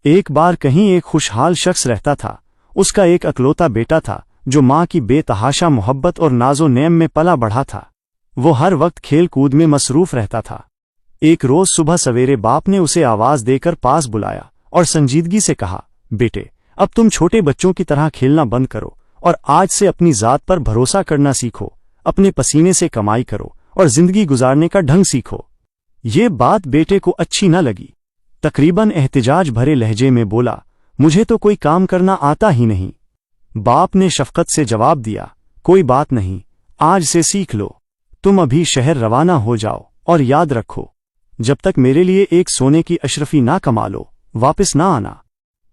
ایک बार कहीं एक खुशहाल शख्स रहता था। उसका एक अकलौता बेटा था जो माँ की बेतहाशा मोहब्बत और नाजो नेम में पला बढ़ा था। वो हर वक्त खेल कूद में मसरूफ रहता था। एक रोज सुबह सवेरे बाप ने उसे आवाज देकर पास बुलाया और संजीदगी से कहा, बेटे, अब तुम छोटे बच्चों की तरह खेलना बंद करो और आज से अपनी जात पर भरोसा करना सीखो, अपने पसीने से कमाई करो और जिंदगी गुजारने का ढंग सीखो। ये बात बेटे को अच्छी न लगी। तकरीबन एहतिजाज भरे लहजे में बोला, मुझे तो कोई काम करना आता ही नहीं। बाप ने शफकत से जवाब दिया, कोई बात नहीं, आज से सीख लो। तुम अभी शहर रवाना हो जाओ और याद रखो, जब तक मेरे लिए एक सोने की अशरफी ना कमा लो, वापस ना आना।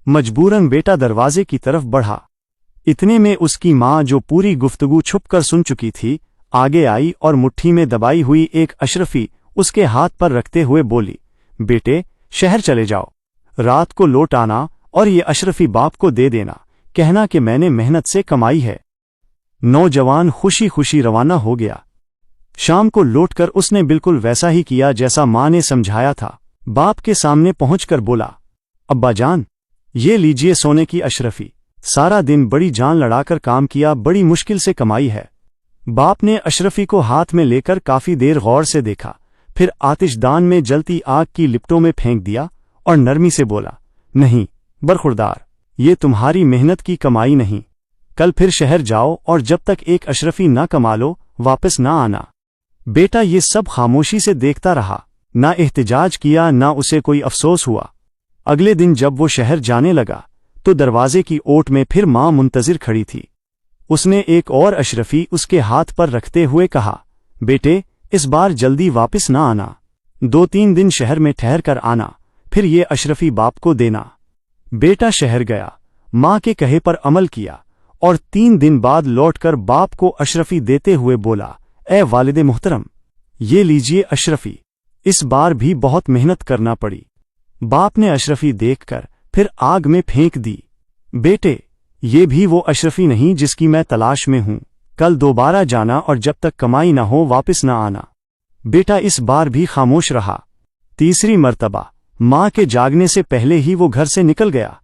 मजबूरन बेटा दरवाजे की तरफ बढ़ा। इतने में उसकी माँ, जो पूरी गुफ्तगू छुपकर सुन चुकी थी, आगे आई और मुट्ठी में दबाई हुई एक अशरफी उसके हाथ पर रखते हुए बोली, बेटे, शहर चले जाओ, रात को लौट आना और ये अशरफी बाप को दे देना, कहना कि मैंने मेहनत से कमाई है। नौजवान खुशी खुशी रवाना हो गया। शाम को लौटकर उसने बिल्कुल वैसा ही किया जैसा माँ ने समझाया था। बाप के सामने पहुंचकर बोला, अब्बा जान, ये लीजिए सोने की अशरफी। सारा दिन बड़ी जान लड़ाकर काम किया, बड़ी मुश्किल से कमाई है। बाप ने अशरफी को हाथ में लेकर काफी देर गौर से देखा, फिर आतिशदान में जलती आग की लिपटों में फेंक दिया और नरमी से बोला, नहीं बरखुरदार, ये तुम्हारी मेहनत की कमाई नहीं। कल फिर शहर जाओ और जब तक एक अशरफी ना कमा लो, वापस ना आना। बेटा ये सब खामोशी से देखता रहा, ना एहतिजाज किया, ना उसे कोई अफसोस हुआ। अगले दिन जब वो शहर जाने लगा तो दरवाजे की ओट में फिर माँ मुंतजिर खड़ी थी। उसने एक और अशरफी उसके हाथ पर रखते हुए कहा, बेटे, इस बार जल्दी वापस ना आना, 2-3 दिन शहर में ठहर कर आना, फिर ये अशरफी बाप को देना। बेटा शहर गया, माँ के कहे पर अमल किया और 3 दिन बाद लौटकर बाप को अशरफी देते हुए बोला, ए वालिदे मुहतरम, ये लीजिए अशरफी। इस बार भी बहुत मेहनत करना पड़ी। बाप ने अशरफी देखकर फिर आग में फेंक दी। बेटे, ये भी वो अशरफी नहीं जिसकी मैं तलाश में हूं। कल दोबारा जाना और जब तक कमाई ना हो वापस ना आना। बेटा इस बार भी खामोश रहा। तीसरी मर्तबा माँ के जागने से पहले ही वो घर से निकल गया।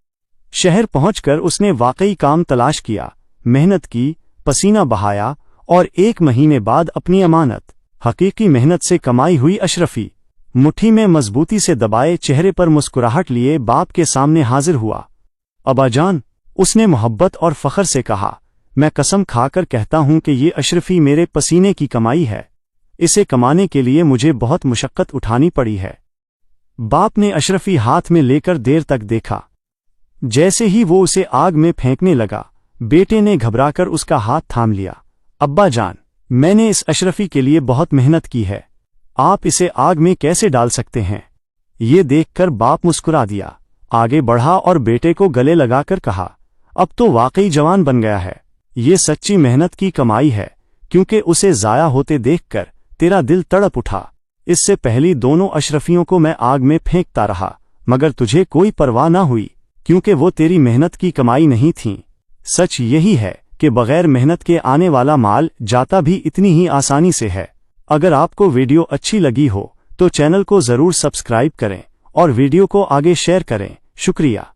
शहर पहुंचकर उसने वाकई काम तलाश किया, मेहनत की, पसीना बहाया और 1 महीने बाद अपनी अमानत, हकीकी मेहनत से कमाई हुई अशरफी, मुट्ठी में मजबूती से दबाए चेहरे पर मुस्कुराहट लिए बाप के सामने हाजिर हुआ। अब्बाजान, उसने मोहब्बत और फख्र से कहा, मैं कसम खाकर कहता हूं कि ये अशरफी मेरे पसीने की कमाई है। इसे कमाने के लिए मुझे बहुत मुशक्कत उठानी पड़ी है। बाप ने अशरफी हाथ में लेकर देर तक देखा। जैसे ही वो उसे आग में फेंकने लगा, बेटे ने घबराकर उसका हाथ थाम लिया। अब्बा जान, मैंने इस अशरफी के लिए बहुत मेहनत की है, आप इसे आग में कैसे डाल सकते हैं? ये देखकर बाप मुस्कुरा दिया, आगे बढ़ा और बेटे को गले लगाकर कहा, अब तो वाकई जवान बन गया है। ये सच्ची मेहनत की कमाई है, क्योंकि उसे जाया होते देखकर तेरा दिल तड़प उठा। इससे पहली दोनों अशरफियों को मैं आग में फेंकता रहा, मगर तुझे कोई परवाह ना हुई, क्योंकि वो तेरी मेहनत की कमाई नहीं थीं। सच यही है कि बगैर मेहनत के आने वाला माल जाता भी इतनी ही आसानी से है। अगर आपको वीडियो अच्छी लगी हो तो चैनल को जरूर सब्सक्राइब करें और वीडियो को आगे शेयर करें। शुक्रिया।